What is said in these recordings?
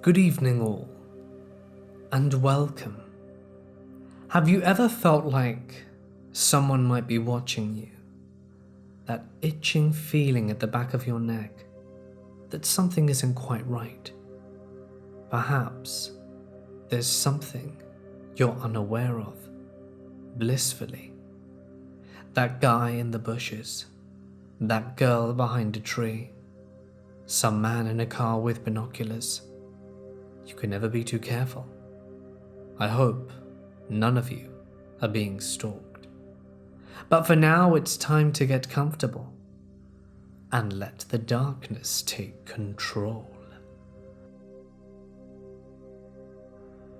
Good evening all, and welcome. Have you ever felt like someone might be watching you? That itching feeling at the back of your neck that something isn't quite right. Perhaps there's something you're unaware of, blissfully. That guy in the bushes, that girl behind a tree, some man in a car with binoculars. You can never be too careful. I hope none of you are being stalked. But for now, it's time to get comfortable and let the darkness take control.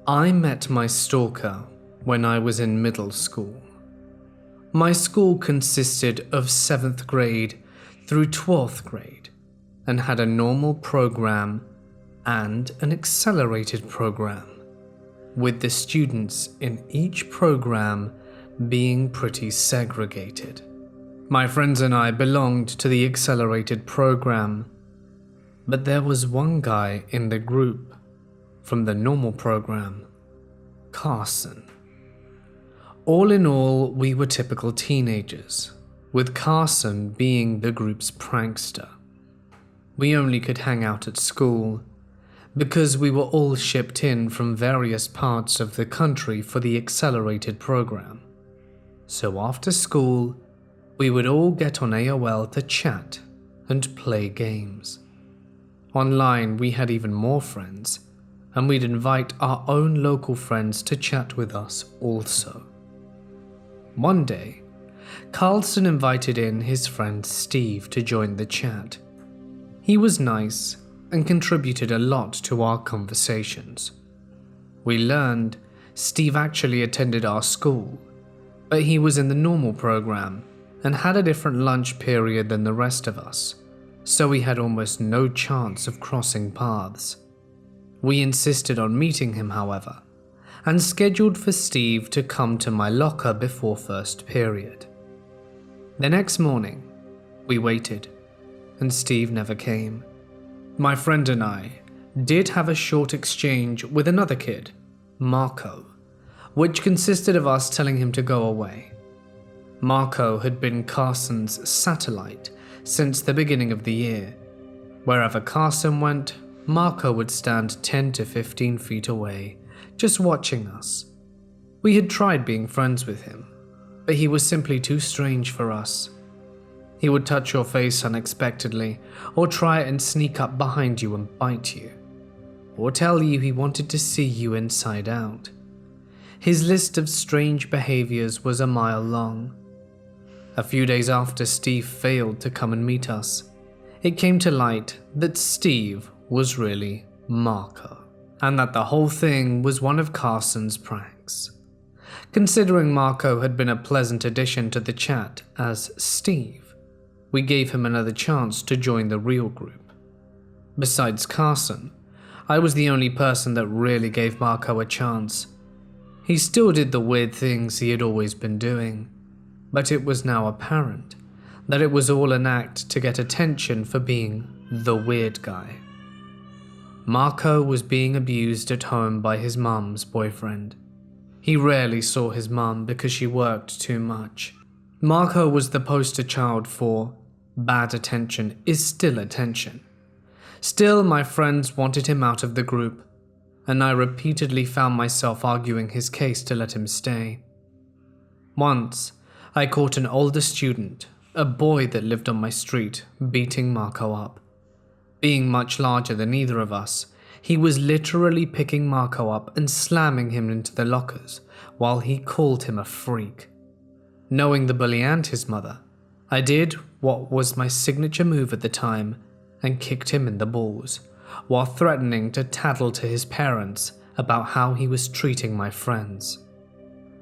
I met my stalker when I was in middle school. My school consisted of 7th grade through 12th grade and had a normal program and an accelerated program, with the students in each program being pretty segregated. My friends and I belonged to the accelerated program, but there was one guy in the group from the normal program, Carson. All in all, we were typical teenagers, with Carson being the group's prankster. We only could hang out at school because we were all shipped in from various parts of the country for the accelerated program. So after school, we would all get on AOL to chat and play games. Online, we had even more friends, and we'd invite our own local friends to chat with us also. One day, Carlson invited in his friend Steve to join the chat. He was nice and contributed a lot to our conversations. We learned Steve actually attended our school, but he was in the normal program and had a different lunch period than the rest of us, so we had almost no chance of crossing paths. We insisted on meeting him, however, and scheduled for Steve to come to my locker before first period. The next morning, we waited, and Steve never came. My friend and I did have a short exchange with another kid, Marco, which consisted of us telling him to go away. Marco had been Carson's satellite since the beginning of the year. Wherever Carson went, Marco would stand 10 to 15 feet away, just watching us. We had tried being friends with him, but he was simply too strange for us. He would touch your face unexpectedly, or try and sneak up behind you and bite you, or tell you he wanted to see you inside out. His list of strange behaviors was a mile long. A few days after Steve failed to come and meet us, it came to light that Steve was really Marco, and that the whole thing was one of Carson's pranks. Considering Marco had been a pleasant addition to the chat as Steve, we gave him another chance to join the real group. Besides Carson, I was the only person that really gave Marco a chance. He still did the weird things he had always been doing, but it was now apparent that it was all an act to get attention for being the weird guy. Marco was being abused at home by his mum's boyfriend. He rarely saw his mum because she worked too much. Marco was the poster child for bad attention is still attention. Still, my friends wanted him out of the group, and I repeatedly found myself arguing his case to let him stay. Once, I caught an older student, a boy that lived on my street, beating Marco up. Being much larger than either of us, he was literally picking Marco up and slamming him into the lockers while he called him a freak. Knowing the bully and his mother, I did what was my signature move at the time and kicked him in the balls, while threatening to tattle to his parents about how he was treating my friends.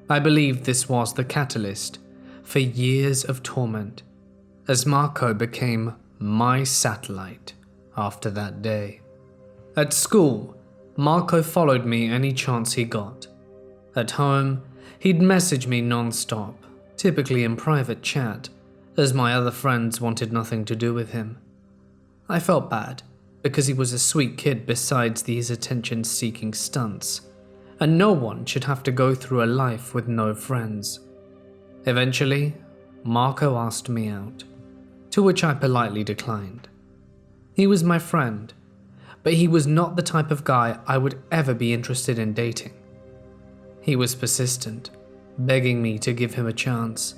I believe this was the catalyst for years of torment, as Marco became my satellite after that day. At school, Marco followed me any chance he got. At home, he'd message me non-stop, typically in private chat, as my other friends wanted nothing to do with him. I felt bad, because he was a sweet kid besides these attention-seeking stunts, and no one should have to go through a life with no friends. Eventually, Marco asked me out, to which I politely declined. He was my friend, but he was not the type of guy I would ever be interested in dating. He was persistent, begging me to give him a chance,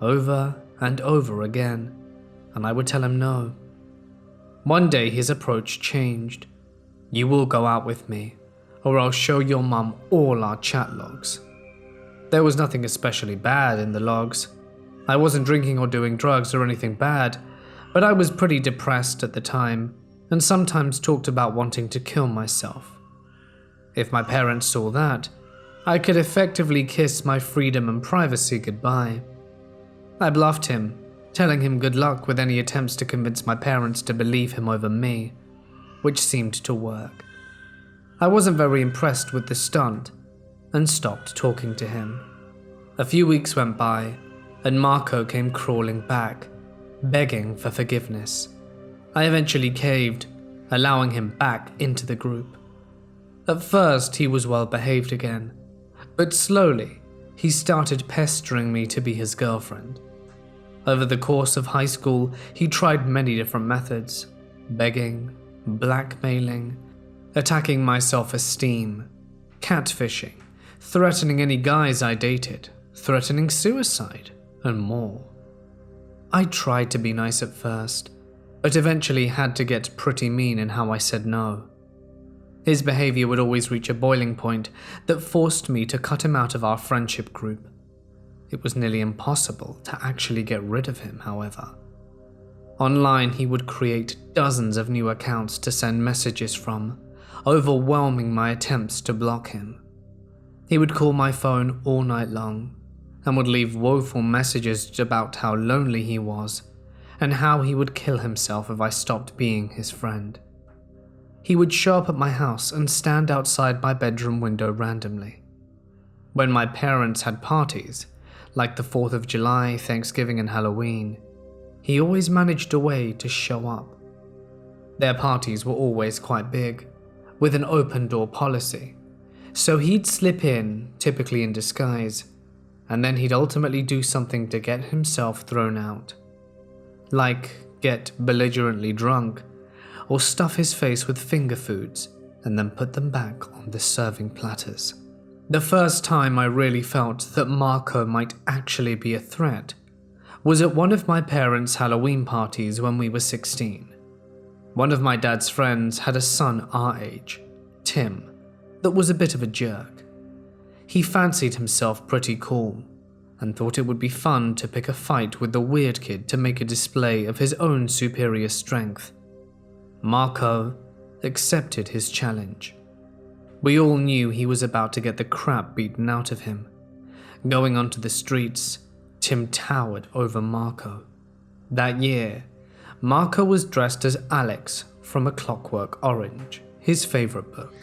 over and over again, and I would tell him no. One day his approach changed. "You will go out with me, or I'll show your mum all our chat logs." There was nothing especially bad in the logs. I wasn't drinking or doing drugs or anything bad, but I was pretty depressed at the time, and sometimes talked about wanting to kill myself. If my parents saw that, I could effectively kiss my freedom and privacy goodbye. I bluffed him, telling him good luck with any attempts to convince my parents to believe him over me, which seemed to work. I wasn't very impressed with the stunt, and stopped talking to him. A few weeks went by, and Marco came crawling back, begging for forgiveness. I eventually caved, allowing him back into the group. At first, he was well behaved again, but slowly, he started pestering me to be his girlfriend. Over the course of high school, he tried many different methods: begging, blackmailing, attacking my self-esteem, catfishing, threatening any guys I dated, threatening suicide, and more. I tried to be nice at first, but eventually had to get pretty mean in how I said no. His behavior would always reach a boiling point that forced me to cut him out of our friendship group. It was nearly impossible to actually get rid of him, however. Online, he would create dozens of new accounts to send messages from, overwhelming my attempts to block him. He would call my phone all night long, and would leave woeful messages about how lonely he was, and how he would kill himself if I stopped being his friend. He would show up at my house and stand outside my bedroom window randomly. When my parents had parties, like the 4th of July, Thanksgiving, and Halloween, he always managed a way to show up. Their parties were always quite big, with an open-door policy, so he'd slip in, typically in disguise, and then he'd ultimately do something to get himself thrown out. Like get belligerently drunk, or stuff his face with finger foods and then put them back on the serving platters. The first time I really felt that Marco might actually be a threat was at one of my parents' Halloween parties when we were 16. One of my dad's friends had a son our age, Tim, that was a bit of a jerk. He fancied himself pretty cool, and thought it would be fun to pick a fight with the weird kid to make a display of his own superior strength. Marco accepted his challenge. We all knew he was about to get the crap beaten out of him. Going onto the streets, Tim towered over Marco. That year, Marco was dressed as Alex from A Clockwork Orange, his favorite book,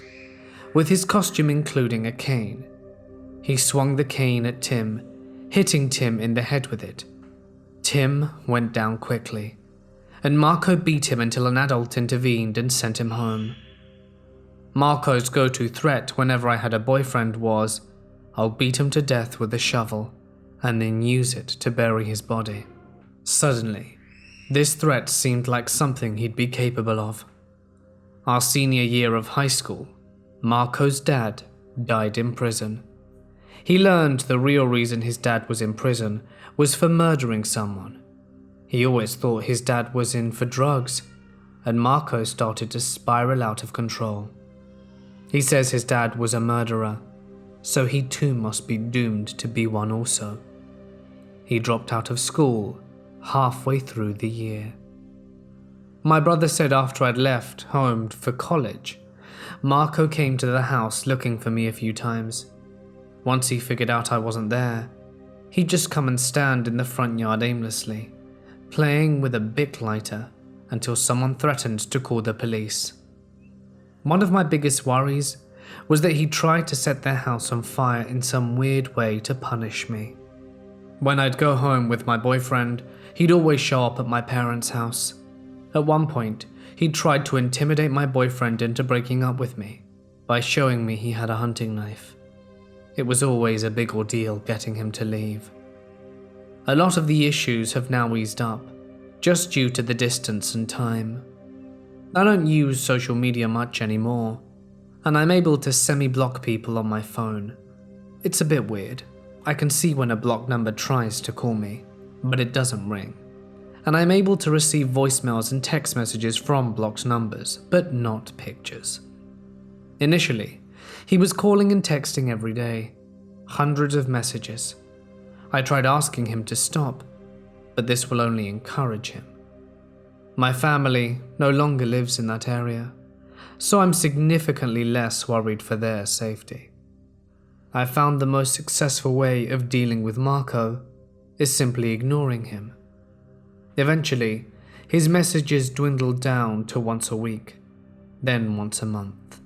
with his costume including a cane. He swung the cane at Tim, hitting Tim in the head with it. Tim went down quickly, and Marco beat him until an adult intervened and sent him home. Marco's go-to threat whenever I had a boyfriend was, "I'll beat him to death with a shovel, and then use it to bury his body." Suddenly, this threat seemed like something he'd be capable of. Our senior year of high school, Marco's dad died in prison. He learned the real reason his dad was in prison was for murdering someone. He always thought his dad was in for drugs, and Marco started to spiral out of control. He says his dad was a murderer, so he too must be doomed to be one also. He dropped out of school halfway through the year. My brother said after I'd left home for college, Marco came to the house looking for me a few times. Once he figured out I wasn't there, he'd just come and stand in the front yard aimlessly, playing with a Bic lighter until someone threatened to call the police. One of my biggest worries was that he tried to set their house on fire in some weird way to punish me. When I'd go home with my boyfriend, he'd always show up at my parents' house. At one point, he tried to intimidate my boyfriend into breaking up with me by showing me he had a hunting knife. It was always a big ordeal getting him to leave. A lot of the issues have now eased up, just due to the distance and time. I don't use social media much anymore, and I'm able to semi-block people on my phone. It's a bit weird. I can see when a blocked number tries to call me, but it doesn't ring. And I'm able to receive voicemails and text messages from blocked numbers, but not pictures. Initially, he was calling and texting every day, hundreds of messages. I tried asking him to stop, but this will only encourage him. My family no longer lives in that area, so I'm significantly less worried for their safety. I found the most successful way of dealing with Marco is simply ignoring him. Eventually, his messages dwindled down to once a week, then once a month.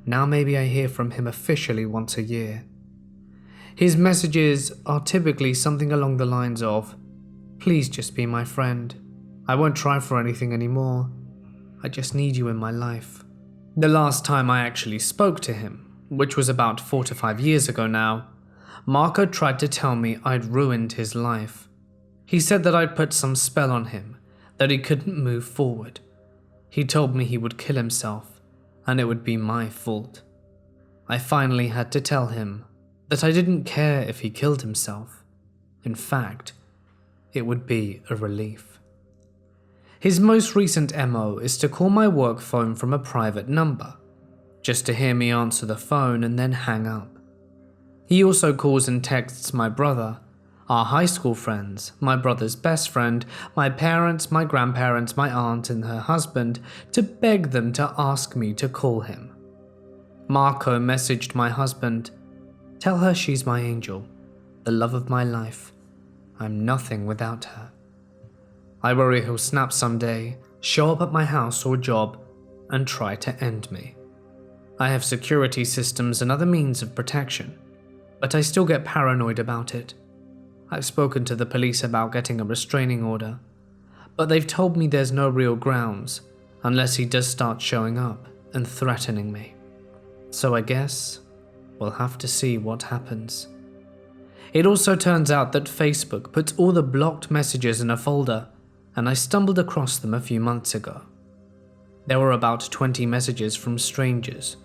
Now maybe I hear from him officially once a year. His messages are typically something along the lines of, "Please just be my friend. I won't try for anything anymore. I just need you in my life." The last time I actually spoke to him, which was about 4 to 5 years ago now, Marco tried to tell me I'd ruined his life. He said that I'd put some spell on him, that he couldn't move forward. He told me he would kill himself, and it would be my fault. I finally had to tell him that I didn't care if he killed himself. In fact, it would be a relief. His most recent MO is to call my work phone from a private number, just to hear me answer the phone and then hang up. He also calls and texts my brother, our high school friends, my brother's best friend, my parents, my grandparents, my aunt and her husband to beg them to ask me to call him. Marco messaged my husband, "Tell her she's my angel, the love of my life. I'm nothing without her." I worry he'll snap someday, show up at my house or job, and try to end me. I have security systems and other means of protection, but I still get paranoid about it. I've spoken to the police about getting a restraining order, but they've told me there's no real grounds unless he does start showing up and threatening me. So I guess we'll have to see what happens. It also turns out that Facebook puts all the blocked messages in a folder, and I stumbled across them a few months ago. There were about 20 messages from strangers,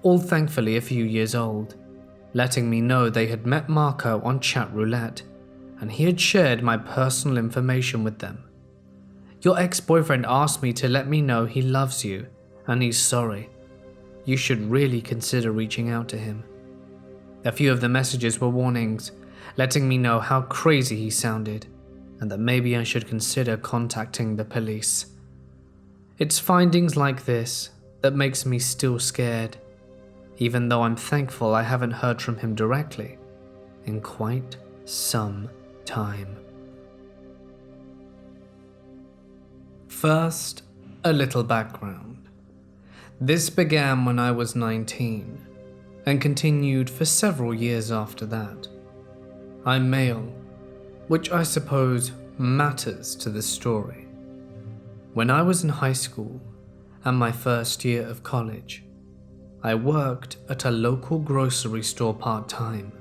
all thankfully a few years old, letting me know they had met Marco on chat roulette, and he had shared my personal information with them. "Your ex-boyfriend asked me to let me know he loves you, and he's sorry. You should really consider reaching out to him." A few of the messages were warnings, letting me know how crazy he sounded, and that maybe I should consider contacting the police. It's findings like this that makes me still scared, even though I'm thankful I haven't heard from him directly in quite some time. First, a little background. This began when I was 19 and continued for several years after that. I'm male, which I suppose matters to the story. When I was in high school and my first year of college, I worked at a local grocery store part-time.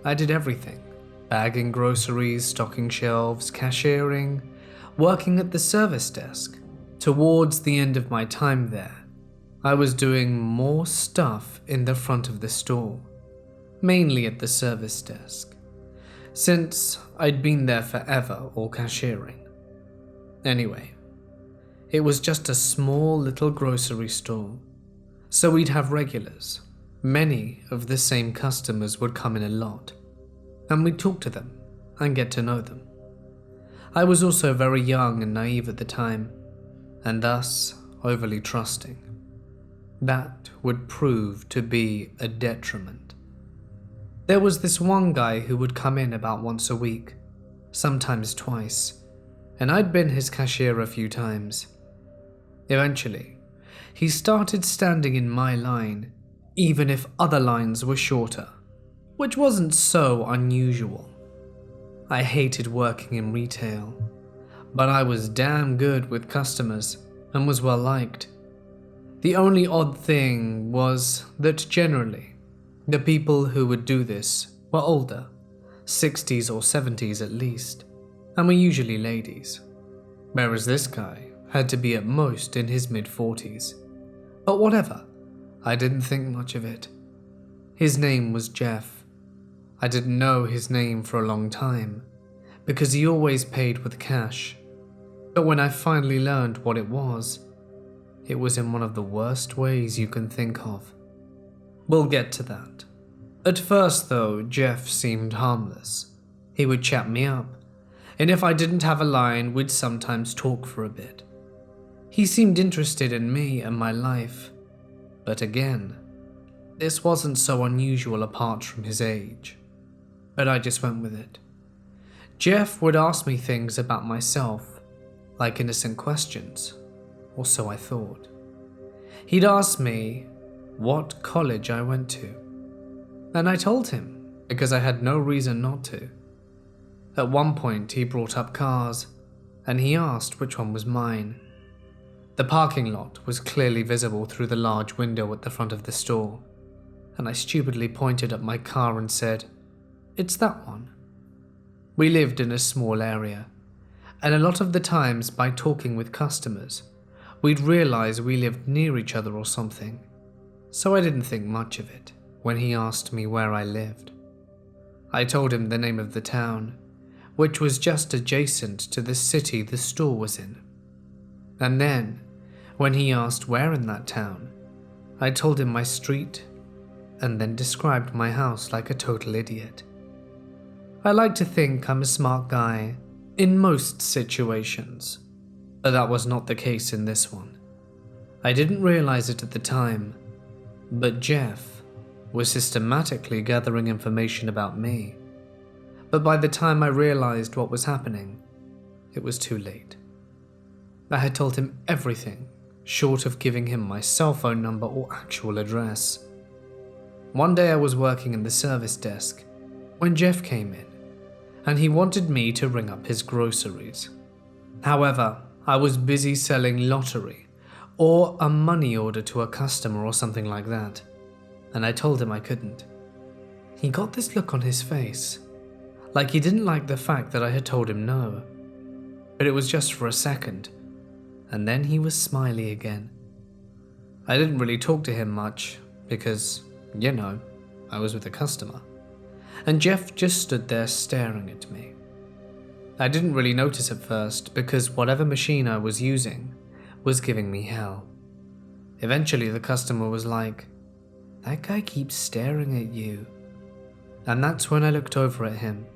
I did everything: bagging groceries, stocking shelves, cashiering, working at the service desk. Towards the end of my time there, I was doing more stuff in the front of the store, mainly at the service desk, since I'd been there forever or cashiering. Anyway, it was just a small little grocery store, so we'd have regulars. Many of the same customers would come in a lot, and we'd talk to them and get to know them. I was also very young and naive at the time, and thus overly trusting. That would prove to be a detriment. There was this one guy who would come in about once a week, sometimes twice, and I'd been his cashier a few times. Eventually, he started standing in my line, even if other lines were shorter, which wasn't so unusual. I hated working in retail, but I was damn good with customers and was well liked. The only odd thing was that generally, the people who would do this were older, 60s or 70s at least, and were usually ladies, whereas this guy had to be at most in his mid-40s. But whatever, I didn't think much of it. His name was Jeff. I didn't know his name for a long time, because he always paid with cash. But when I finally learned what it was in one of the worst ways you can think of. We'll get to that. At first though, Jeff seemed harmless. He would chat me up, and if I didn't have a line, we'd sometimes talk for a bit. He seemed interested in me and my life, but again, this wasn't so unusual apart from his age. But I just went with it. Jeff would ask me things about myself, like innocent questions, or so I thought. He'd ask me what college I went to, and I told him because I had no reason not to. At one point he brought up cars, and he asked which one was mine. The parking lot was clearly visible through the large window at the front of the store, and I stupidly pointed at my car and said, "It's that one." We lived in a small area, and a lot of the times by talking with customers, we'd realize we lived near each other or something, so I didn't think much of it when he asked me where I lived. I told him the name of the town, which was just adjacent to the city the store was in. And then, when he asked where in that town, I told him my street, and then described my house like a total idiot. I like to think I'm a smart guy in most situations, but that was not the case in this one. I didn't realize it at the time, but Jeff was systematically gathering information about me. But by the time I realized what was happening, it was too late. I had told him everything short of giving him my cell phone number or actual address. One day I was working in the service desk when Jeff came in, and he wanted me to ring up his groceries. However, I was busy selling lottery or a money order to a customer or something like that, and I told him I couldn't. He got this look on his face, like he didn't like the fact that I had told him no, but it was just for a second, and then he was smiley again. I didn't really talk to him much because, I was with a customer, and Jeff just stood there staring at me. I didn't really notice at first because whatever machine I was using was giving me hell. Eventually the customer was like, "That guy keeps staring at you." And that's when I looked over at him.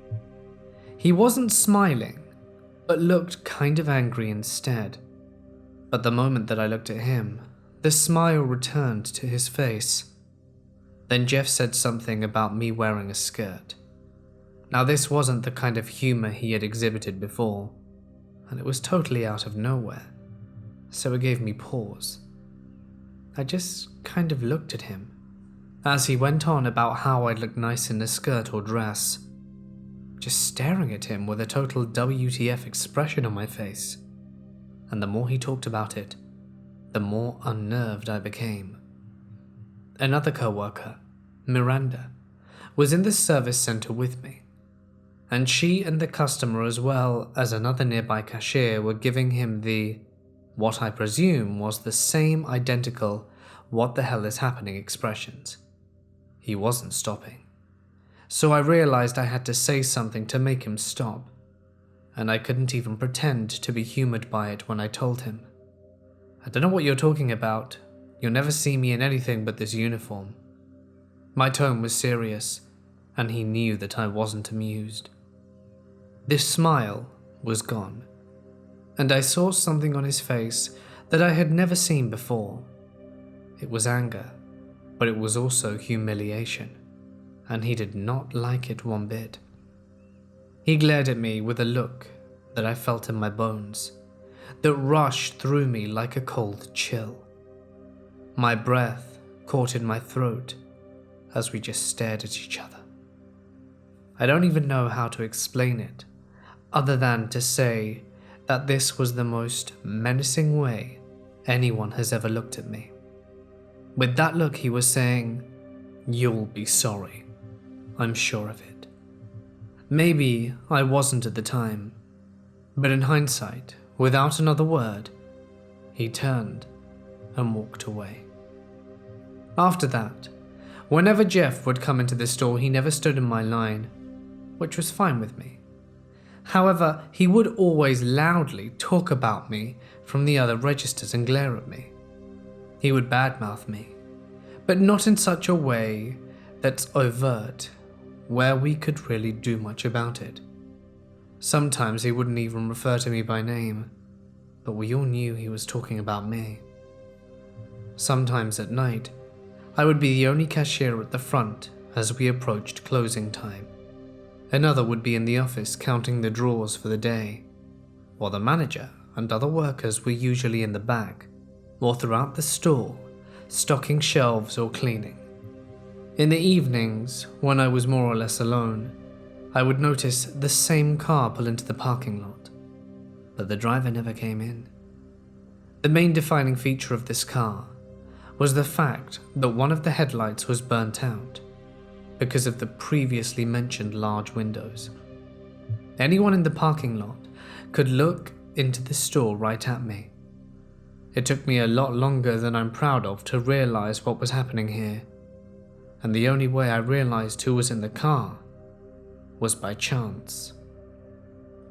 He wasn't smiling, but looked kind of angry instead. But the moment that I looked at him, the smile returned to his face. Then Jeff said something about me wearing a skirt. Now this wasn't the kind of humor he had exhibited before, and it was totally out of nowhere, so it gave me pause. I just kind of looked at him, as he went on about how I'd look nice in a skirt or dress, just staring at him with a total WTF expression on my face. And the more he talked about it, the more unnerved I became. Another co-worker, Miranda, was in the service center with me, and she and the customer as well as another nearby cashier were giving him what I presume was the same identical "what the hell is happening" expressions. He wasn't stopping, so I realized I had to say something to make him stop, and I couldn't even pretend to be humored by it when I told him, "I don't know what you're talking about. You'll never see me in anything but this uniform." My tone was serious, and he knew that I wasn't amused. This smile was gone, and I saw something on his face that I had never seen before. It was anger, but it was also humiliation, and he did not like it one bit. He glared at me with a look that I felt in my bones, that rushed through me like a cold chill. My breath caught in my throat as we just stared at each other. I don't even know how to explain it, other than to say that this was the most menacing way anyone has ever looked at me. With that look, he was saying, "You'll be sorry. I'm sure of it." Maybe I wasn't at the time, but in hindsight, without another word, he turned and walked away. After that, whenever Jeff would come into the store, he never stood in my line, which was fine with me. However, he would always loudly talk about me from the other registers and glare at me. He would badmouth me, but not in such a way that's overt, where we could really do much about it. Sometimes he wouldn't even refer to me by name, but we all knew he was talking about me. Sometimes at night, I would be the only cashier at the front as we approached closing time. Another would be in the office counting the drawers for the day, while the manager and other workers were usually in the back or throughout the store, stocking shelves or cleaning. In the evenings, when I was more or less alone, I would notice the same car pull into the parking lot, but the driver never came in. The main defining feature of this car was the fact that one of the headlights was burnt out because of the previously mentioned large windows. Anyone in the parking lot could look into the store right at me. It took me a lot longer than I'm proud of to realize what was happening here, and the only way I realized who was in the car was by chance.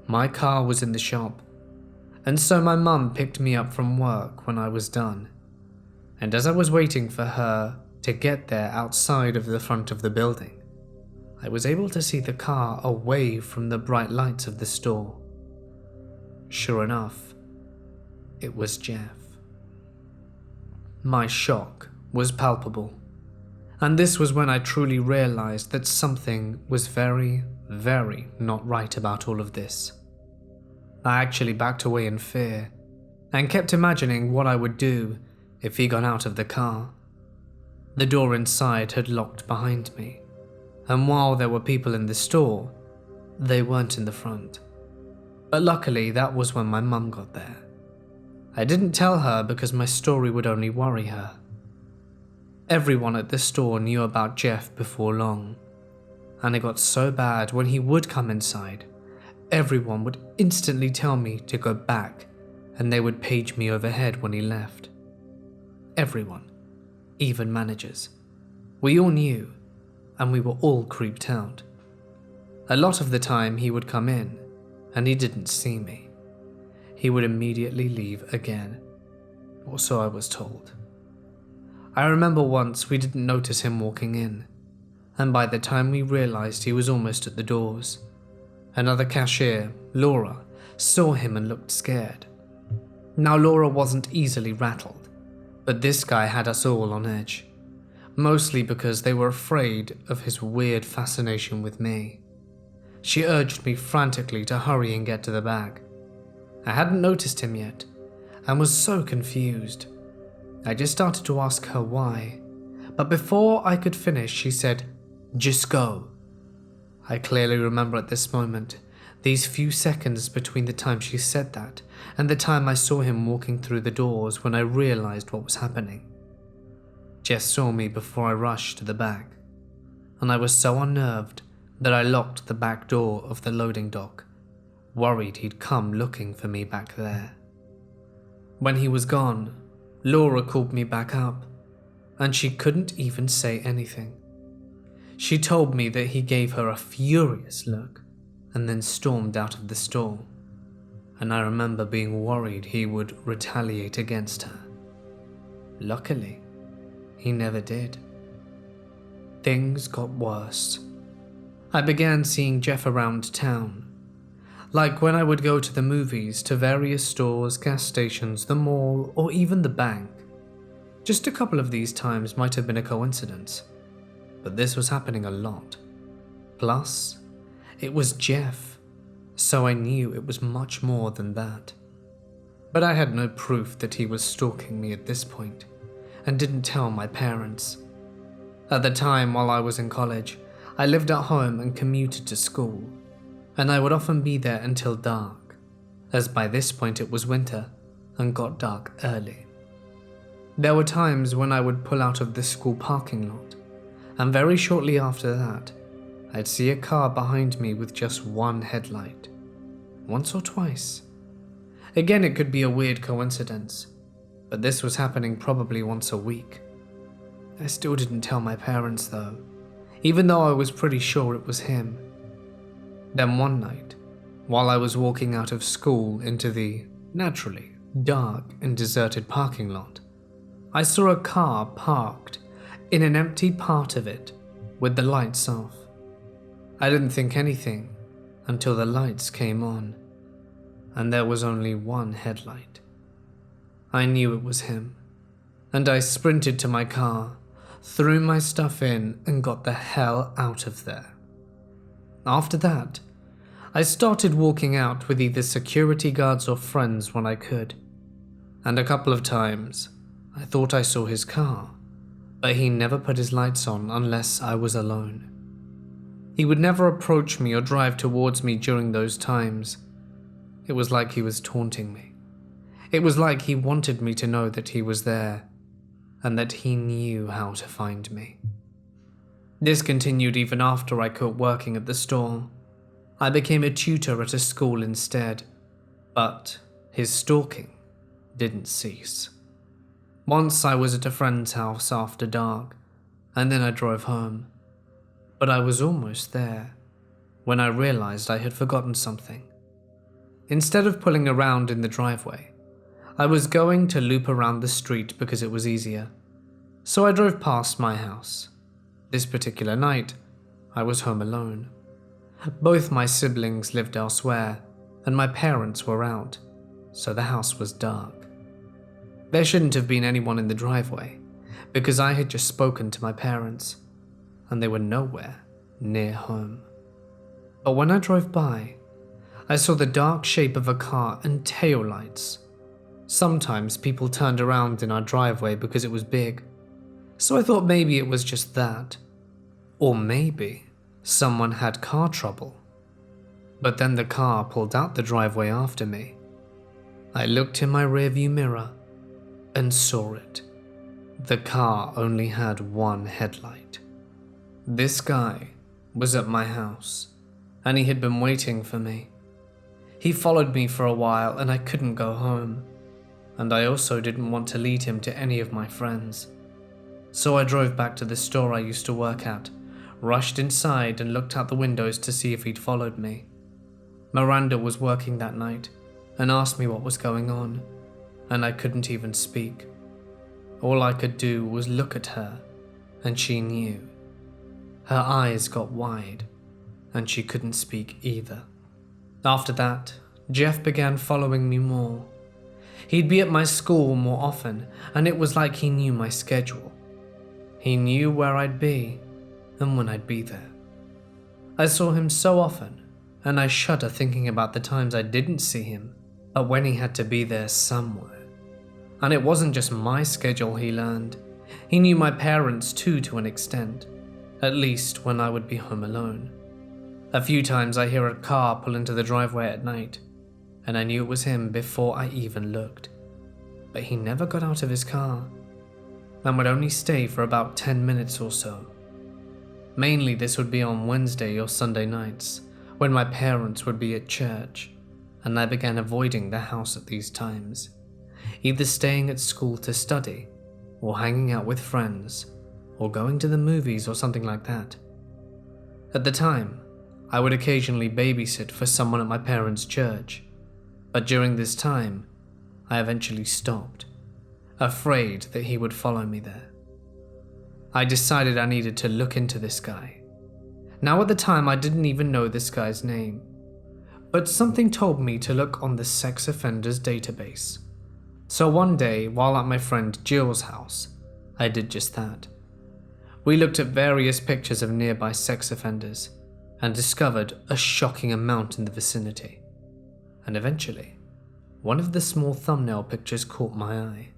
My car was in the shop, and so my mum picked me up from work when I was done, and as I was waiting for her to get there outside of the front of the building, I was able to see the car away from the bright lights of the store. Sure enough, it was Jeff. My shock was palpable, and this was when I truly realized that something was very, very not right about all of this. I actually backed away in fear and kept imagining what I would do if he got out of the car. The door inside had locked behind me, and while there were people in the store, they weren't in the front. But luckily, that was when my mum got there. I didn't tell her because my story would only worry her. Everyone at the store knew about Jeff before long, and it got so bad when he would come inside, everyone would instantly tell me to go back, and they would page me overhead when he left. Everyone, even managers. We all knew, and we were all creeped out. A lot of the time he would come in, and he didn't see me. He would immediately leave again, or so I was told. I remember once we didn't notice him walking in, and by the time we realized he was almost at the doors, another cashier, Laura, saw him and looked scared. Now Laura wasn't easily rattled, but this guy had us all on edge, mostly because they were afraid of his weird fascination with me. She urged me frantically to hurry and get to the back. I hadn't noticed him yet, and was so confused. I just started to ask her why, but before I could finish, she said, "Just go." I clearly remember at this moment, these few seconds between the time she said that and the time I saw him walking through the doors when I realized what was happening. Jess saw me before I rushed to the back, and I was so unnerved that I locked the back door of the loading dock, worried he'd come looking for me back there. When he was gone, Laura called me back up, and she couldn't even say anything. She told me that he gave her a furious look and then stormed out of the store, and I remember being worried he would retaliate against her. Luckily, he never did. Things got worse. I began seeing Jeff around town, like when I would go to the movies, to various stores, gas stations, the mall, or even the bank. Just a couple of these times might have been a coincidence, but this was happening a lot. Plus, it was Jeff, so I knew it was much more than that. But I had no proof that he was stalking me at this point, and didn't tell my parents. At the time, while I was in college, I lived at home and commuted to school, and I would often be there until dark. as by this point it was winter and got dark early. There were times when I would pull out of the school parking lot, and very shortly after that, I'd see a car behind me with just one headlight. Once or twice. Again, it could be a weird coincidence, but this was happening probably once a week. I still didn't tell my parents though, even though I was pretty sure it was him. Then one night, while I was walking out of school into the, naturally, dark and deserted parking lot, I saw a car parked in an empty part of it with the lights off. I didn't think anything until the lights came on, and there was only one headlight. I knew it was him, and I sprinted to my car, threw my stuff in, and got the hell out of there. After that, I started walking out with either security guards or friends when I could, and a couple of times I thought I saw his car, but he never put his lights on unless I was alone. He would never approach me or drive towards me during those times. It was like he was taunting me. It was like he wanted me to know that he was there, and that he knew how to find me. This continued even after I quit working at the store. I became a tutor at a school instead, but his stalking didn't cease. Once I was at a friend's house after dark, and then I drove home. But I was almost there when I realized I had forgotten something. Instead of pulling around in the driveway, I was going to loop around the street because it was easier. So I drove past my house. This particular night, I was home alone. Both my siblings lived elsewhere, and my parents were out, so the house was dark. There shouldn't have been anyone in the driveway, because I had just spoken to my parents, and they were nowhere near home. But when I drove by, I saw the dark shape of a car and taillights. Sometimes people turned around in our driveway because it was big, so I thought maybe it was just that. Or maybe someone had car trouble. But then the car pulled out the driveway after me. I looked in my rearview mirror and saw it. The car only had one headlight. This guy was at my house, and he had been waiting for me. He followed me for a while, and I couldn't go home, and I also didn't want to lead him to any of my friends. So I drove back to the store I used to work at, rushed inside and looked out the windows to see if he'd followed me. Miranda was working that night and asked me what was going on, and I couldn't even speak. All I could do was look at her, and she knew. Her eyes got wide, and she couldn't speak either. After that, Jeff began following me more. He'd be at my school more often, and it was like he knew my schedule. He knew where I'd be, and when I'd be there. I saw him so often, and I shudder thinking about the times I didn't see him, but when he had to be there somewhere. And it wasn't just my schedule he learned. He knew my parents too to an extent. At least when I would be home alone. A few times I hear a car pull into the driveway at night, and I knew it was him before I even looked. But he never got out of his car, and would only stay for about 10 minutes or so. Mainly this would be on Wednesday or Sunday nights, when my parents would be at church, and I began avoiding the house at these times, either staying at school to study, or hanging out with friends, or going to the movies or something like that. At the time, I would occasionally babysit for someone at my parents' church, but during this time, I eventually stopped, afraid that he would follow me there. I decided I needed to look into this guy. Now at the time, I didn't even know this guy's name, but something told me to look on the sex offenders database. So one day, while at my friend Jill's house, I did just that. We looked at various pictures of nearby sex offenders and discovered a shocking amount in the vicinity. And eventually, one of the small thumbnail pictures caught my eye.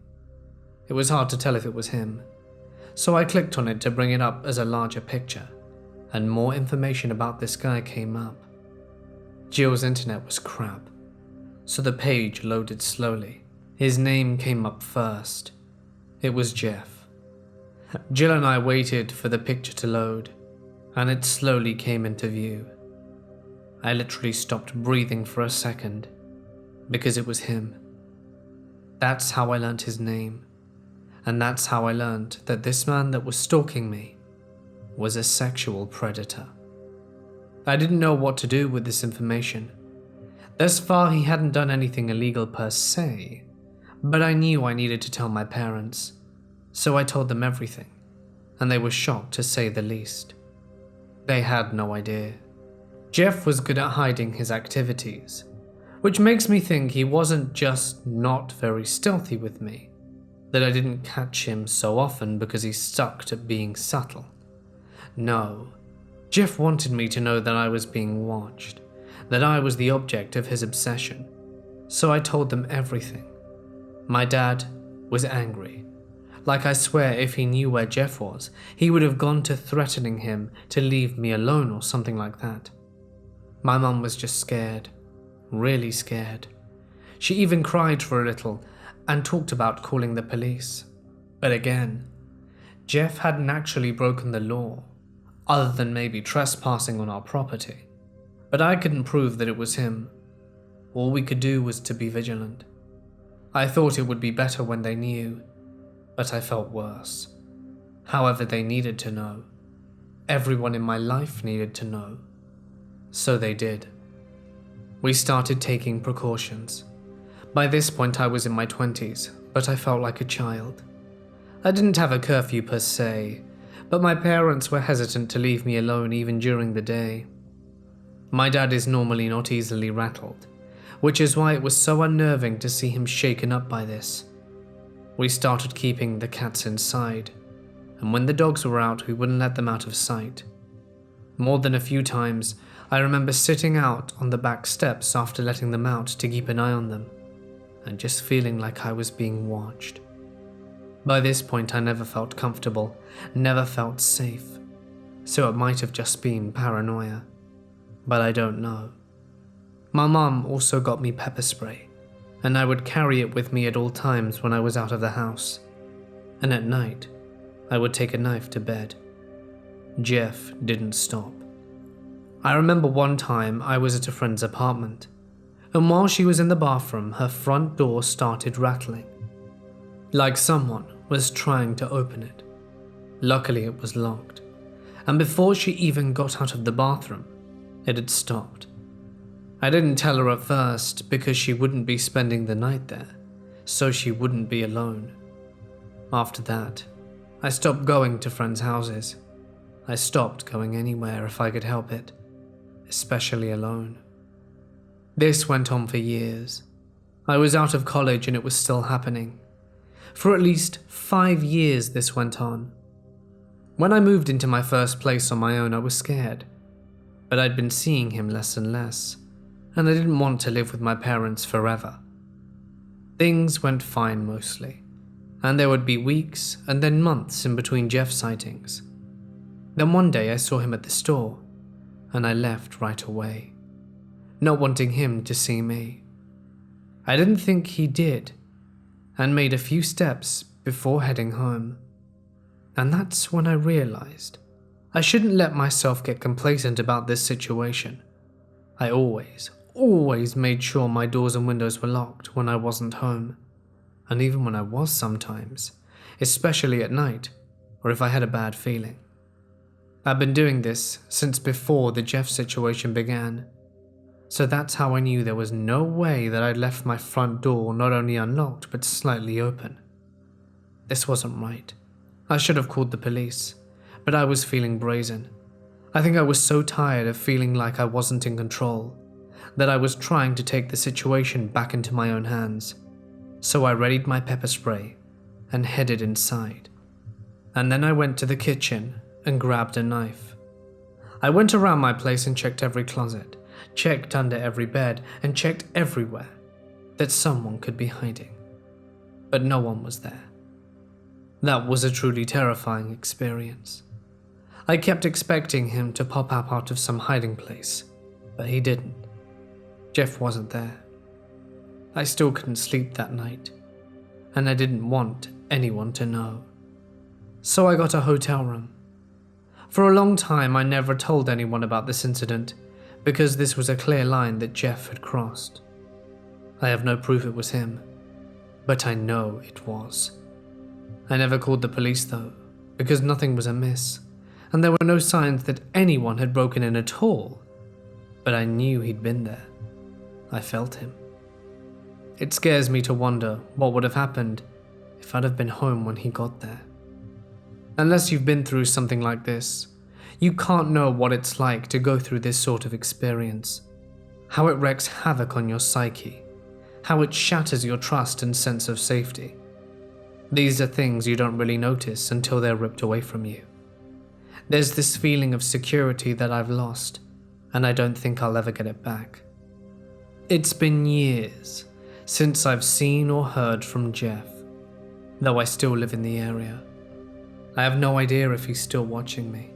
It was hard to tell if it was him, so I clicked on it to bring it up as a larger picture, and more information about this guy came up. Jill's internet was crap, so the page loaded slowly. His name came up first. It was Jeff. Jill and I waited for the picture to load, and it slowly came into view. I literally stopped breathing for a second, because it was him. That's how I learnt his name, and that's how I learnt that this man that was stalking me was a sexual predator. I didn't know what to do with this information. Thus far, he hadn't done anything illegal per se, but I knew I needed to tell my parents, so I told them everything, and they were shocked to say the least. They had no idea. Jeff was good at hiding his activities, which makes me think he wasn't just not very stealthy with me, that I didn't catch him so often because he sucked at being subtle. No, Jeff wanted me to know that I was being watched, that I was the object of his obsession, so I told them everything. My dad was angry. Like I swear if he knew where Jeff was, he would have gone to threatening him to leave me alone or something like that. My mum was just scared, really scared. She even cried for a little and talked about calling the police. But again, Jeff hadn't actually broken the law, other than maybe trespassing on our property. But I couldn't prove that it was him. All we could do was to be vigilant. I thought it would be better when they knew, but I felt worse. However, they needed to know. Everyone in my life needed to know. So they did. We started taking precautions. By this point I was in my 20s, but I felt like a child. I didn't have a curfew per se, but my parents were hesitant to leave me alone even during the day. My dad is normally not easily rattled, which is why it was so unnerving to see him shaken up by this. We started keeping the cats inside, and when the dogs were out, we wouldn't let them out of sight. More than a few times, I remember sitting out on the back steps after letting them out to keep an eye on them, and just feeling like I was being watched. By this point, I never felt comfortable, never felt safe, so it might have just been paranoia, but I don't know. My mum also got me pepper spray, and I would carry it with me at all times when I was out of the house, and at night, I would take a knife to bed. Jeff didn't stop. I remember one time I was at a friend's apartment, and while she was in the bathroom, her front door started rattling, like someone was trying to open it. Luckily, it was locked, and before she even got out of the bathroom, it had stopped. I didn't tell her at first because she wouldn't be spending the night there, so she wouldn't be alone. After that, I stopped going to friends' houses. I stopped going anywhere if I could help it, especially alone. This went on for years. I was out of college and it was still happening. For at least 5 years this went on. When I moved into my first place on my own, I was scared, but I'd been seeing him less and less, and I didn't want to live with my parents forever. Things went fine mostly, and there would be weeks and then months in between Jeff sightings. Then one day I saw him at the store, and I left right away, not wanting him to see me. I didn't think he did, and made a few steps before heading home. And that's when I realized I shouldn't let myself get complacent about this situation. I always made sure my doors and windows were locked when I wasn't home, and even when I was sometimes, especially at night, or if I had a bad feeling. I've been doing this since before the Jeff situation began, so that's how I knew there was no way that I'd left my front door not only unlocked but slightly open. This wasn't right. I should have called the police, but I was feeling brazen. I think I was so tired of feeling like I wasn't in control, that I was trying to take the situation back into my own hands. So I readied my pepper spray and headed inside. And then I went to the kitchen and grabbed a knife. I went around my place and checked every closet, checked under every bed, and checked everywhere that someone could be hiding. But no one was there. That was a truly terrifying experience. I kept expecting him to pop up out of some hiding place, but he didn't. Jeff wasn't there. I still couldn't sleep that night, and I didn't want anyone to know. So I got a hotel room. For a long time, I never told anyone about this incident because this was a clear line that Jeff had crossed. I have no proof it was him, but I know it was. I never called the police though, because nothing was amiss, and there were no signs that anyone had broken in at all. But I knew he'd been there. I felt him. It scares me to wonder what would have happened if I'd have been home when he got there. Unless you've been through something like this, you can't know what it's like to go through this sort of experience. How it wreaks havoc on your psyche. How it shatters your trust and sense of safety. These are things you don't really notice until they're ripped away from you. There's this feeling of security that I've lost, and I don't think I'll ever get it back. It's been years since I've seen or heard from Jeff, though I still live in the area. I have no idea if he's still watching me.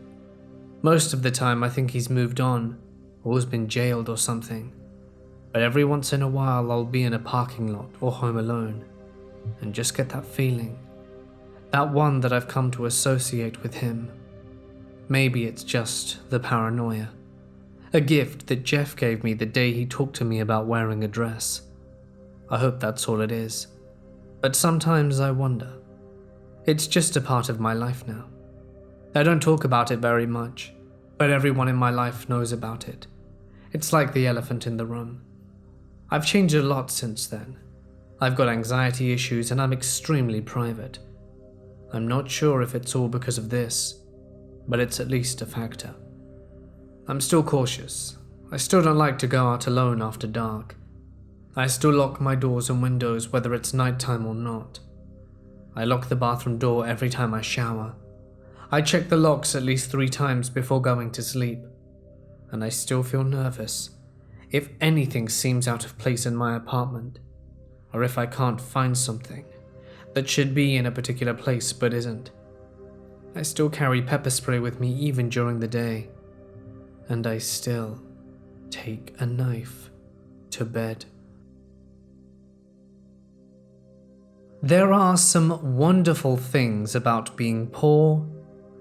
Most of the time I think he's moved on, or has been jailed or something. But every once in a while I'll be in a parking lot or home alone, and just get that feeling. That one that I've come to associate with him. Maybe it's just the paranoia. A gift that Jeff gave me the day he talked to me about wearing a dress. I hope that's all it is. But sometimes I wonder. It's just a part of my life now. I don't talk about it very much, but everyone in my life knows about it. It's like the elephant in the room. I've changed a lot since then. I've got anxiety issues and I'm extremely private. I'm not sure if it's all because of this, but it's at least a factor. I'm still cautious. I still don't like to go out alone after dark. I still lock my doors and windows whether it's nighttime or not. I lock the bathroom door every time I shower. I check the locks at least 3 times before going to sleep. And I still feel nervous if anything seems out of place in my apartment, or if I can't find something that should be in a particular place but isn't. I still carry pepper spray with me even during the day, and I still take a knife to bed. There are some wonderful things about being poor,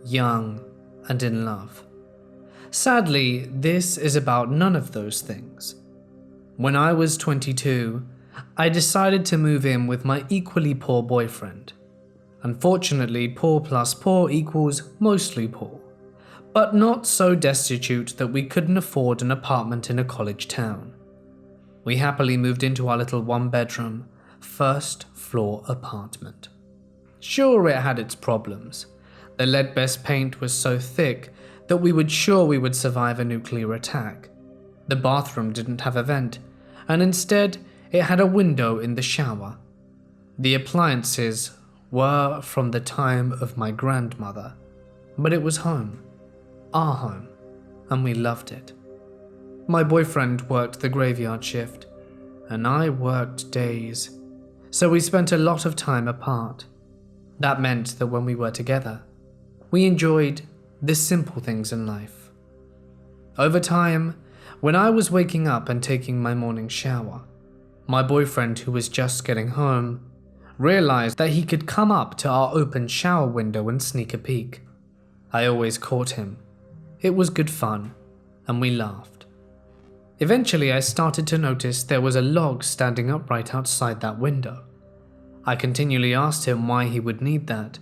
young, and in love. Sadly, this is about none of those things. When I was 22, I decided to move in with my equally poor boyfriend. Unfortunately, poor plus poor equals mostly poor, but not so destitute that we couldn't afford an apartment in a college town. We happily moved into our little 1-bedroom, first-floor apartment. Sure, it had its problems. The lead-based paint was so thick that we were sure we would survive a nuclear attack. The bathroom didn't have a vent, and instead it had a window in the shower. The appliances were from the time of my grandmother, but it was home, our home, and we loved it. My boyfriend worked the graveyard shift, and I worked days, so we spent a lot of time apart. That meant that when we were together, we enjoyed the simple things in life. Over time, when I was waking up and taking my morning shower, my boyfriend, who was just getting home, realized that he could come up to our open shower window and sneak a peek. I always caught him. It was good fun, and we laughed. Eventually, I started to notice there was a log standing upright outside that window. I continually asked him why he would need that.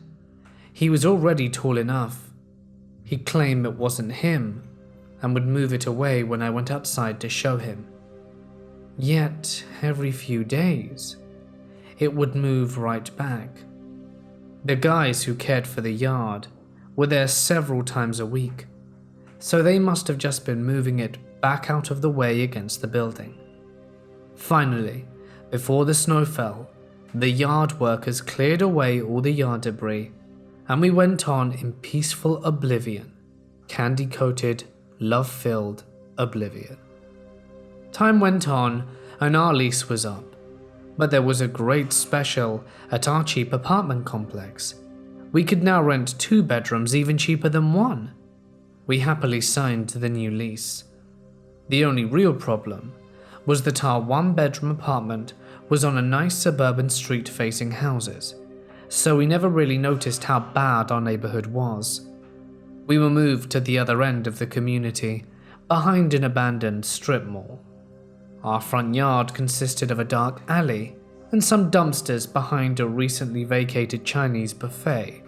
He was already tall enough. He claimed it wasn't him, and would move it away when I went outside to show him. Yet, every few days, it would move right back. The guys who cared for the yard were there several times a week, so they must have just been moving it back out of the way against the building. Finally, before the snow fell, the yard workers cleared away all the yard debris, and we went on in peaceful oblivion, candy-coated, love-filled oblivion. Time went on, and our lease was up, but there was a great special at our cheap apartment complex. We could now rent 2 bedrooms even cheaper than 1. We happily signed the new lease. The only real problem was that our 1-bedroom apartment was on a nice suburban street facing houses, so we never really noticed how bad our neighborhood was. We were moved to the other end of the community, behind an abandoned strip mall. Our front yard consisted of a dark alley and some dumpsters behind a recently vacated Chinese buffet,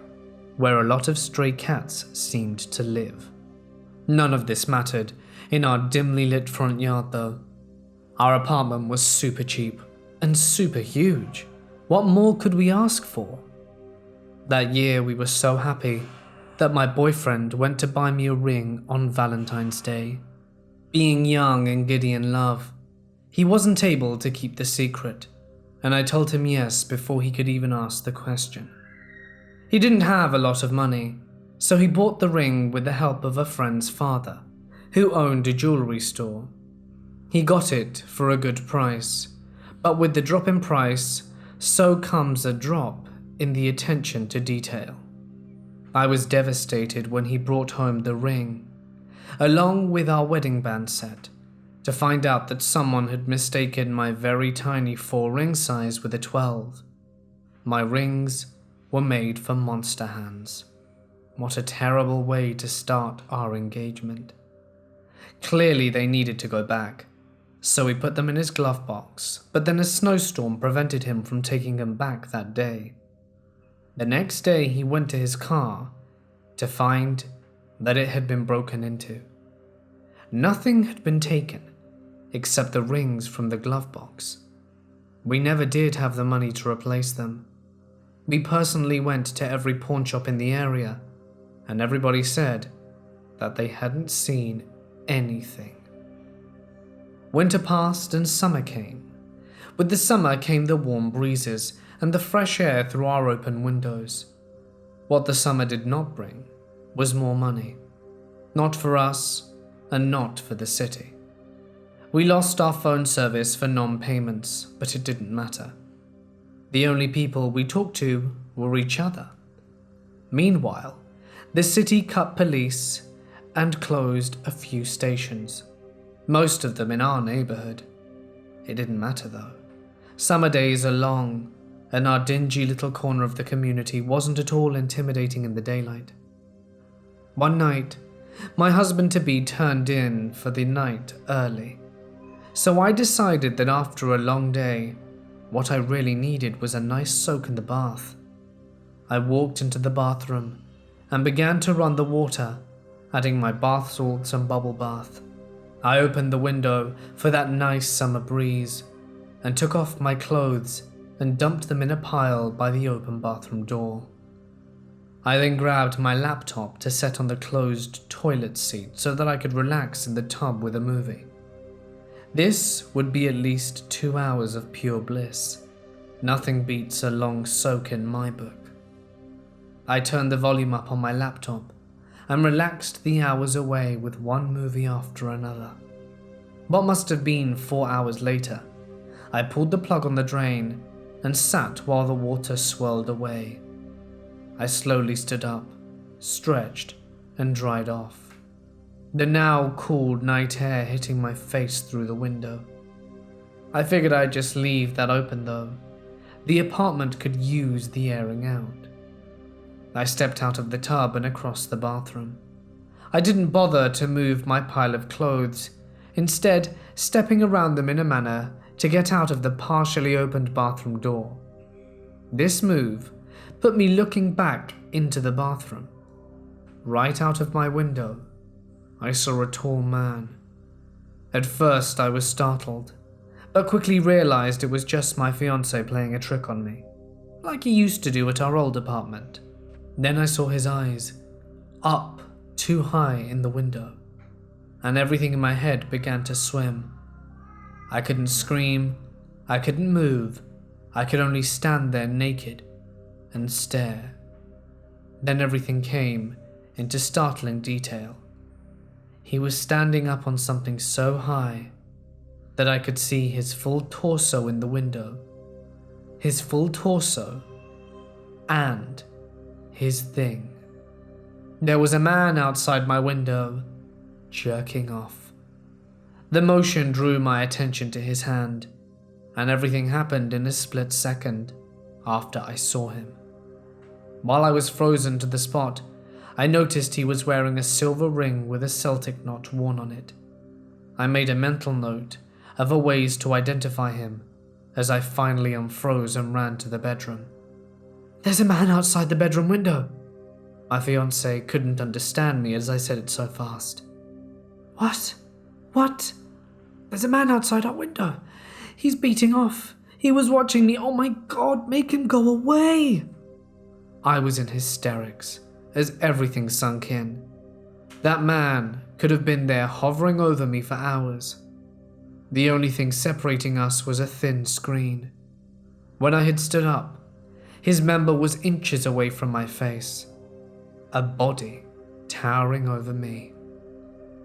where a lot of stray cats seemed to live. None of this mattered in our dimly lit front yard though. Our apartment was super cheap and super huge. What more could we ask for? That year we were so happy that my boyfriend went to buy me a ring on Valentine's Day. Being young and giddy in love, he wasn't able to keep the secret, and I told him yes before he could even ask the question. He didn't have a lot of money, so he bought the ring with the help of a friend's father, who owned a jewelry store. He got it for a good price, but with the drop in price, so comes a drop in the attention to detail. I was devastated when he brought home the ring, along with our wedding band set, to find out that someone had mistaken my very tiny 4-ring size with a 12. My rings were made for monster hands. What a terrible way to start our engagement. Clearly they needed to go back, so we put them in his glove box, but then a snowstorm prevented him from taking them back that day. The next day he went to his car to find that it had been broken into. Nothing had been taken except the rings from the glove box. We never did have the money to replace them. We personally went to every pawn shop in the area, and everybody said that they hadn't seen anything. Winter passed and summer came. With the summer came the warm breezes and the fresh air through our open windows. What the summer did not bring was more money. Not for us, and not for the city. We lost our phone service for non-payments, but it didn't matter. The only people we talked to were each other. Meanwhile, the city cut police and closed a few stations, most of them in our neighborhood. It didn't matter though. Summer days are long, and our dingy little corner of the community wasn't at all intimidating in the daylight. One night, my husband-to-be turned in for the night early, so I decided that after a long day, what I really needed was a nice soak in the bath. I walked into the bathroom and began to run the water, adding my bath salts and bubble bath. I opened the window for that nice summer breeze and took off my clothes and dumped them in a pile by the open bathroom door. I then grabbed my laptop to set on the closed toilet seat so that I could relax in the tub with a movie. This would be at least 2 hours of pure bliss. Nothing beats a long soak in my book. I turned the volume up on my laptop and relaxed the hours away with one movie after another. What must have been 4 hours later, I pulled the plug on the drain and sat while the water swirled away. I slowly stood up, stretched, and dried off, the now cool night air hitting my face through the window. I figured I'd just leave that open though. The apartment could use the airing out. I stepped out of the tub and across the bathroom. I didn't bother to move my pile of clothes, instead stepping around them in a manner to get out of the partially opened bathroom door. This move put me looking back into the bathroom. Right out of my window, I saw a tall man. At first I was startled, but quickly realized it was just my fiancé playing a trick on me, like he used to do at our old apartment. Then I saw his eyes, up too high in the window, and everything in my head began to swim. I couldn't scream, I couldn't move, I could only stand there naked and stare. Then everything came into startling detail. He was standing up on something so high that I could see his full torso in the window. His full torso and his thing. There was a man outside my window, jerking off. The motion drew my attention to his hand. and everything happened in a split second after I saw him. While I was frozen to the spot, I noticed he was wearing a silver ring with a Celtic knot worn on it. I made a mental note of ways to identify him as I finally unfroze and ran to the bedroom. "There's a man outside the bedroom window." My fiancé couldn't understand me as I said it so fast. What? What? There's a man outside our window. He's beating off. He was watching me. Oh my God, make him go away. I was in hysterics as everything sunk in. That man could have been there hovering over me for hours. The only thing separating us was a thin screen. When I had stood up, his member was inches away from my face, a body towering over me.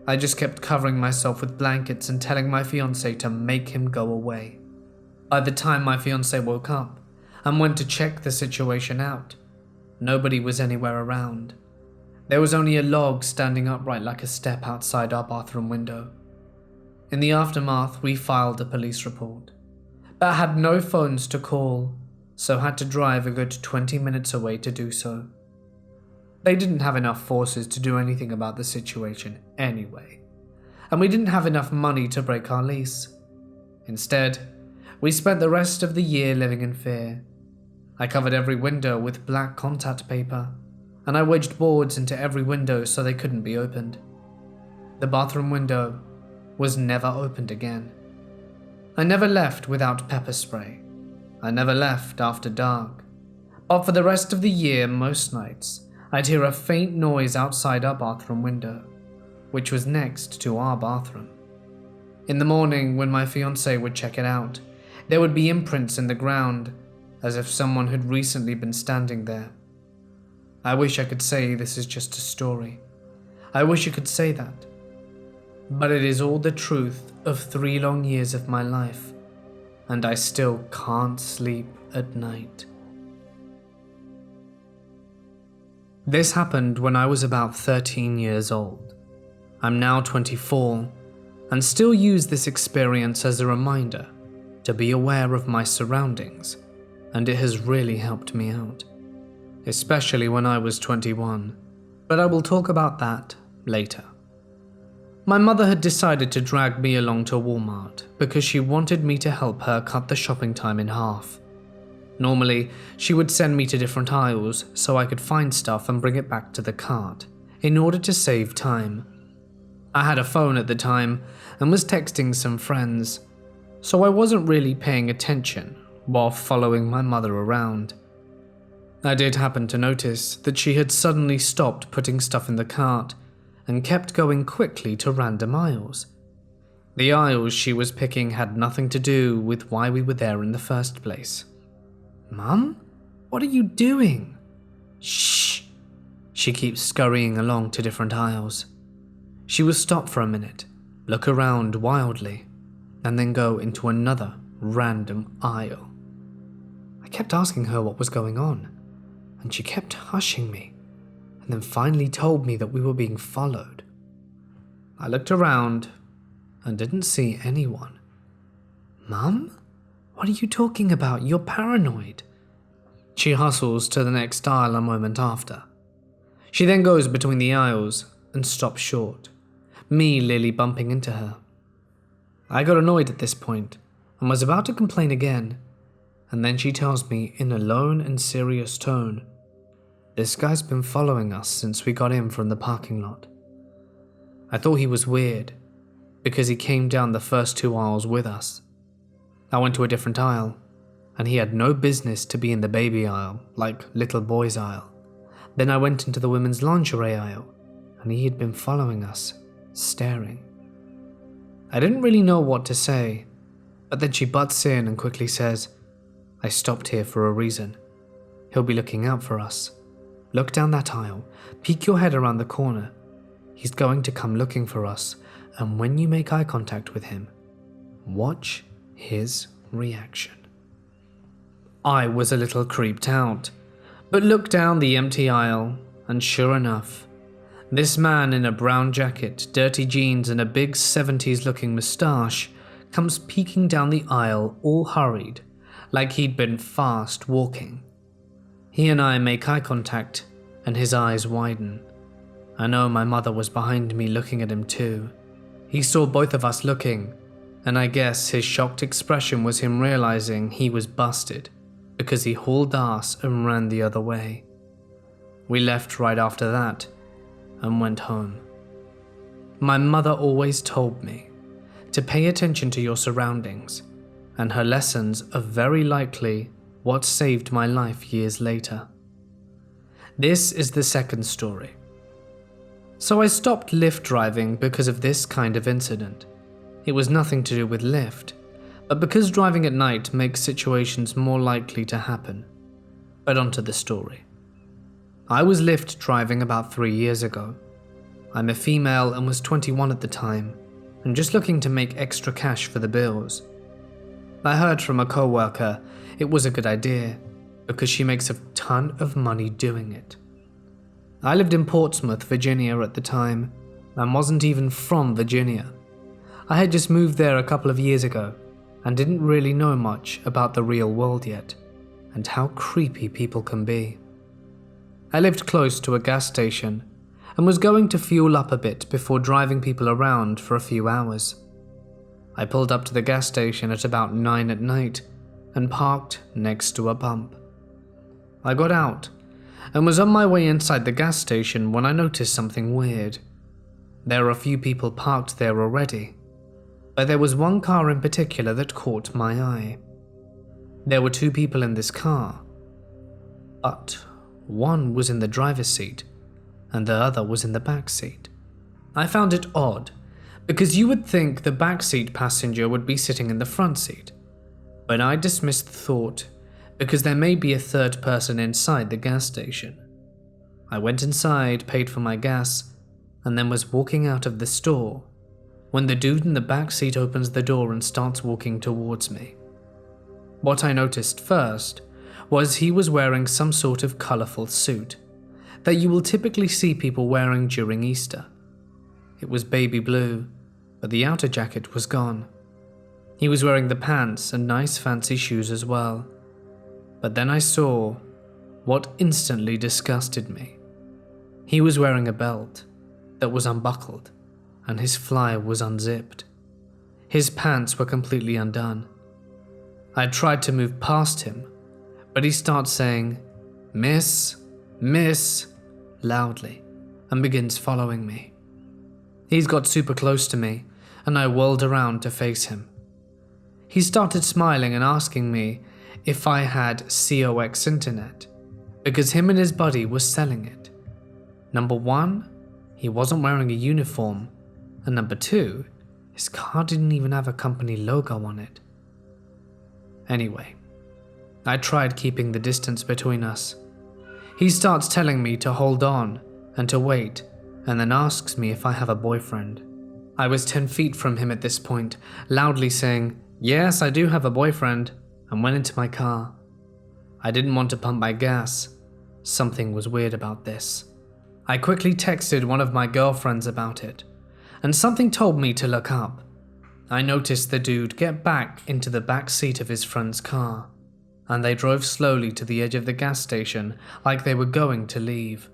I just kept covering myself with blankets and telling my fiancé to make him go away. By the time my fiancé woke up and went to check the situation out, nobody was anywhere around. There was only a log standing upright like a step outside our bathroom window. In the aftermath, we filed a police report, but had no phones to call, so had to drive a good 20 minutes away to do so. They didn't have enough forces to do anything about the situation anyway, and we didn't have enough money to break our lease. Instead, we spent the rest of the year living in fear. I covered every window with black contact paper, and I wedged boards into every window so they couldn't be opened. The bathroom window was never opened again. I never left without pepper spray. I never left after dark. But for the rest of the year, most nights, I'd hear a faint noise outside our bathroom window, which was next to our bathroom. In the morning, when my fiancé would check it out, there would be imprints in the ground, as if someone had recently been standing there. I wish I could say this is just a story. I wish I could say that. But it is all the truth of 3 long years of my life, and I still can't sleep at night. This happened when I was about 13 years old. I'm now 24, and still use this experience as a reminder to be aware of my surroundings, and it has really helped me out, especially when I was 21, but I will talk about that later. My mother had decided to drag me along to Walmart because she wanted me to help her cut the shopping time in half. Normally, she would send me to different aisles so I could find stuff and bring it back to the cart in order to save time. I had a phone at the time and was texting some friends, so I wasn't really paying attention while following my mother around. I did happen to notice that she had suddenly stopped putting stuff in the cart and kept going quickly to random aisles. The aisles she was picking had nothing to do with why we were there in the first place. "Mum, what are you doing?" "Shh." She keeps scurrying along to different aisles. She will stop for a minute, look around wildly, and then go into another random aisle. I kept asking her what was going on, and she kept hushing me, and then finally told me that we were being followed. I looked around and didn't see anyone. "Mum? What are you talking about? You're paranoid." She hustles to the next aisle a moment after. She then goes between the aisles and stops short, me nearly bumping into her. I got annoyed at this point and was about to complain again, and then she tells me in a lone and serious tone, "This guy's been following us since we got in from the parking lot." I thought he was weird, because he came down the first 2 aisles with us. I went to a different aisle, and he had no business to be in the baby aisle, like little boy's aisle. Then I went into the women's lingerie aisle, and he had been following us, staring. I didn't really know what to say, but then she butts in and quickly says, "I stopped here for a reason. He'll be looking out for us. Look down that aisle, peek your head around the corner. He's going to come looking for us, and when you make eye contact with him, watch his reaction." I was a little creeped out, but looked down the empty aisle, and sure enough, this man in a brown jacket, dirty jeans, and a big 70s looking moustache comes peeking down the aisle all hurried, like he'd been fast walking. He and I make eye contact, and his eyes widen. I know my mother was behind me looking at him too. He saw both of us looking, and I guess his shocked expression was him realizing he was busted, because he hauled ass and ran the other way. We left right after that, and went home. My mother always told me to pay attention to your surroundings, and her lessons are very likely what saved my life years later. This is the second story. So I stopped Lyft driving because of this kind of incident. It was nothing to do with Lyft, but because driving at night makes situations more likely to happen. But onto the story. I was Lyft driving about 3 years ago. I'm a female and was 21 at the time, and just looking to make extra cash for the bills. I heard from a co-worker it was a good idea, because she makes a ton of money doing it. I lived in Portsmouth, Virginia at the time, and wasn't even from Virginia. I had just moved there a couple of years ago, and didn't really know much about the real world yet, and how creepy people can be. I lived close to a gas station, and was going to fuel up a bit before driving people around for a few hours. I pulled up to the gas station at about 9 at night, and parked next to a pump. I got out, and was on my way inside the gas station when I noticed something weird. There were a few people parked there already, but there was one car in particular that caught my eye. There were 2 people in this car, but one was in the driver's seat, and the other was in the back seat. I found it odd, because you would think the backseat passenger would be sitting in the front seat, but I dismissed the thought because there may be a third person inside the gas station. I went inside, paid for my gas, and then was walking out of the store when the dude in the back seat opens the door and starts walking towards me. What I noticed first was he was wearing some sort of colourful suit that you will typically see people wearing during Easter. It was baby blue, but the outer jacket was gone. He was wearing the pants and nice fancy shoes as well. But then I saw what instantly disgusted me. He was wearing a belt that was unbuckled, and his fly was unzipped. His pants were completely undone. I tried to move past him, but he starts saying, "Miss, miss," loudly, and begins following me. He's got super close to me, and I whirled around to face him. He started smiling and asking me if I had COX internet, because him and his buddy were selling it. Number 1, he wasn't wearing a uniform, and number 2, his car didn't even have a company logo on it. Anyway, I tried keeping the distance between us. He starts telling me to hold on and to wait, and then asks me if I have a boyfriend. I was 10 feet from him at this point, loudly saying, "Yes, I do have a boyfriend," and went into my car. I didn't want to pump my gas. Something was weird about this. I quickly texted one of my girlfriends about it, and something told me to look up. I noticed the dude get back into the back seat of his friend's car, and they drove slowly to the edge of the gas station like they were going to leave,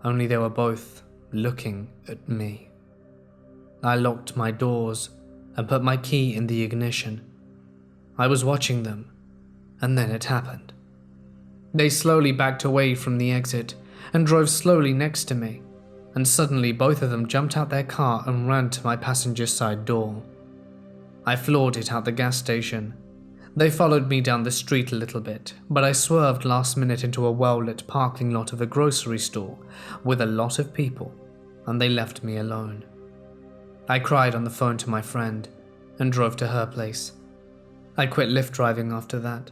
only they were both looking at me. I locked my doors and put my key in the ignition. I was watching them, and then it happened. They slowly backed away from the exit and drove slowly next to me, and suddenly both of them jumped out their car and ran to my passenger side door. I floored it out the gas station. They followed me down the street a little bit, but I swerved last minute into a well-lit parking lot of a grocery store with a lot of people, and they left me alone. I cried on the phone to my friend and drove to her place. I quit Lyft driving after that.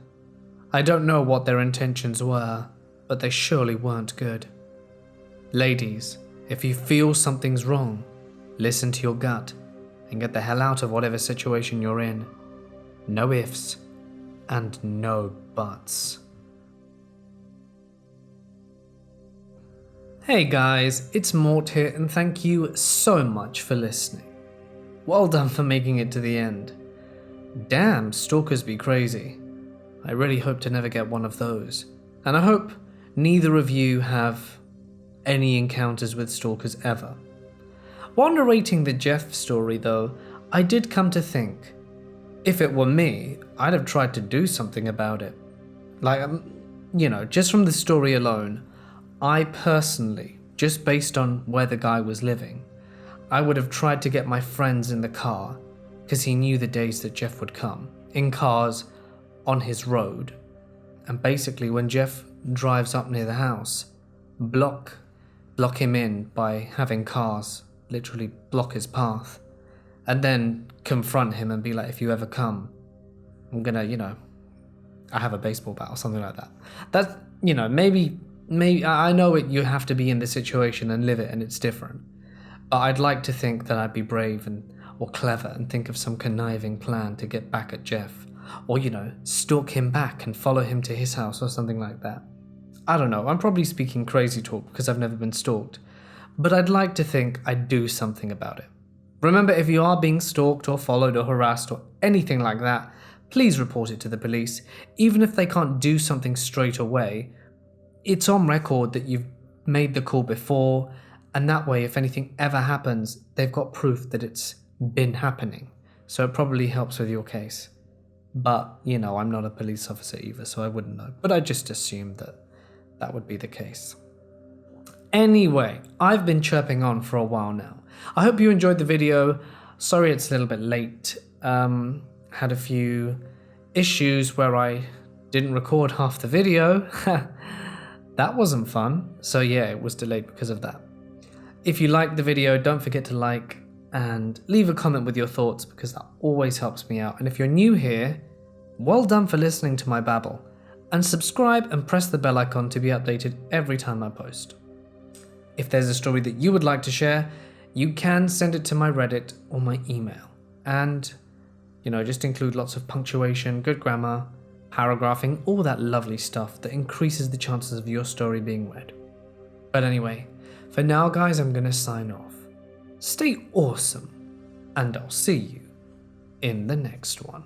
I don't know what their intentions were, but they surely weren't good. Ladies, if you feel something's wrong, listen to your gut and get the hell out of whatever situation you're in. No ifs and no buts. Hey guys, it's Mort here, and thank you so much for listening. Well done for making it to the end. Damn, stalkers be crazy. I really hope to never get one of those. And I hope neither of you have any encounters with stalkers ever. While narrating the Jeff story though, I did come to think, if it were me, I'd have tried to do something about it. Like, just from the story alone, I personally, just based on where the guy was living, I would have tried to get my friends in the car, because he knew the days that Jeff would come, in cars on his road. And basically when Jeff drives up near the house, block him in by having cars literally block his path. And then confront him and be like, if you ever come, I'm gonna, I have a baseball bat or something like that. That's, maybe I know you have to be in the situation and live it and it's different. But I'd like to think that I'd be brave or clever and think of some conniving plan to get back at Jeff. Or, stalk him back and follow him to his house or something like that. I don't know, I'm probably speaking crazy talk because I've never been stalked. But I'd like to think I'd do something about it. Remember, if you are being stalked or followed or harassed or anything like that, please report it to the police. Even if they can't do something straight away, it's on record that you've made the call before, and that way, if anything ever happens, they've got proof that it's been happening. So it probably helps with your case. But, I'm not a police officer either, so I wouldn't know. But I just assumed that would be the case. Anyway, I've been chirping on for a while now. I hope you enjoyed the video. Sorry it's a little bit late. Had a few issues where I didn't record half the video. That wasn't fun. So yeah, it was delayed because of that. If you liked the video, don't forget to like and leave a comment with your thoughts because that always helps me out. And if you're new here, well done for listening to my babble. And subscribe and press the bell icon to be updated every time I post. If there's a story that you would like to share, you can send it to my Reddit or my email. And, just include lots of punctuation, good grammar, paragraphing, all that lovely stuff that increases the chances of your story being read. But anyway, for now guys, I'm going to sign off. Stay awesome, and I'll see you in the next one.